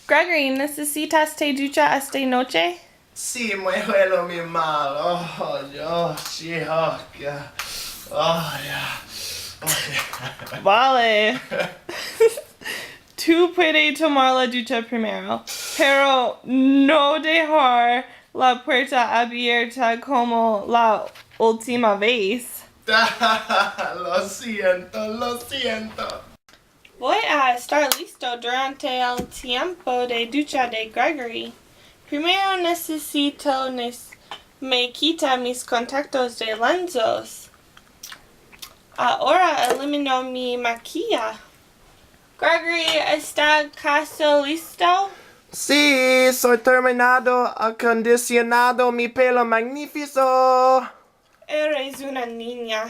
Gregory, ¿necesitas te ducha esta noche? Sí, me huelo muy mal. Sí, ya. Okay. Vale. Tú puedes tomar la ducha primero, pero no dejar la puerta abierta como la última vez. Lo siento. Voy a estar listo durante el tiempo de ducha de Gregory. Primero necesito me quita mis contactos de lensos. Ahora elimino mi maquilla. Gregory, ¿está casi listo? Sí, soy terminado, acondicionado mi pelo magnífico. Eres una niña.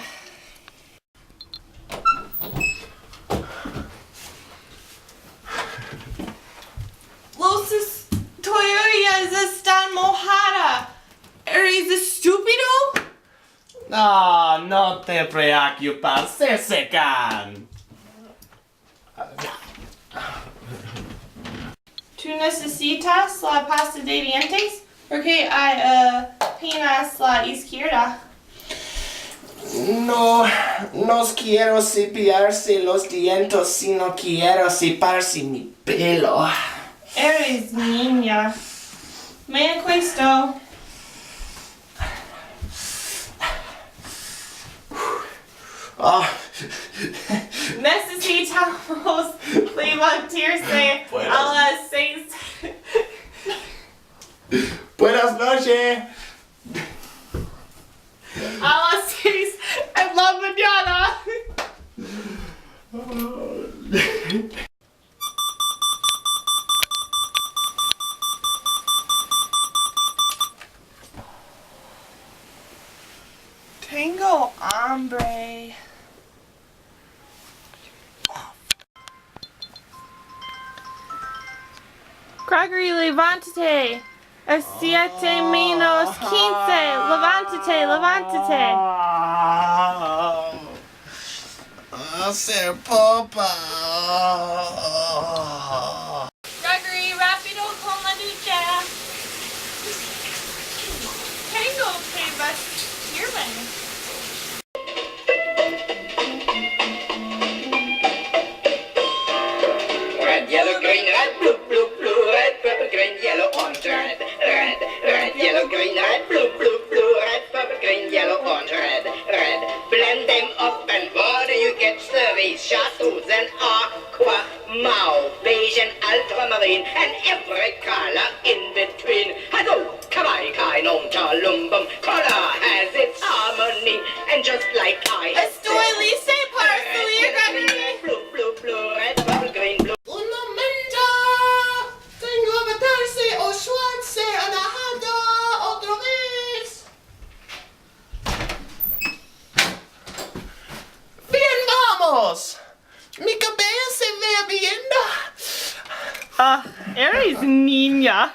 Los toallas están mojadas. ¿Eres estúpido? No te preocupes, se secan. ¿Tú necesitas la pasta de dientes? Porque hay apenas la izquierda. No quiero cepillarse los dientes, sino quiero cepillarse mi pelo. Eres niña. Me acuesto. Necesitamos levantarse a las 6. Buenas noches. A las 6 en la mañana. Tengo hambre. Gregory, levántate. Es 7 menos 15. Levántate. Hacer popa. Gregory, rápido con la ducha. Tengo que vestirme. Red, yellow, green, red, blue, blue, blue, red, purple, green, yellow, orange, red, red, red, yellow, green, red, blue, blue, blue, red, purple, green, yellow, orange, red, red. Blend them up and what do you get? Cerise, chartreuse and aqua, mauve, beige and ultramarine, and every color in between. Hello, kawaii, kai, nom, cha, lumbum, color has its harmony, and just like I had Estoy lista para salir, Gregory. blue, blue, blue, red, purple, green, blue. Un momento. Tengo que meterse o suarse a la jada otra vez. Bien, vamos. Mi cabello se ve bien. Eres niña.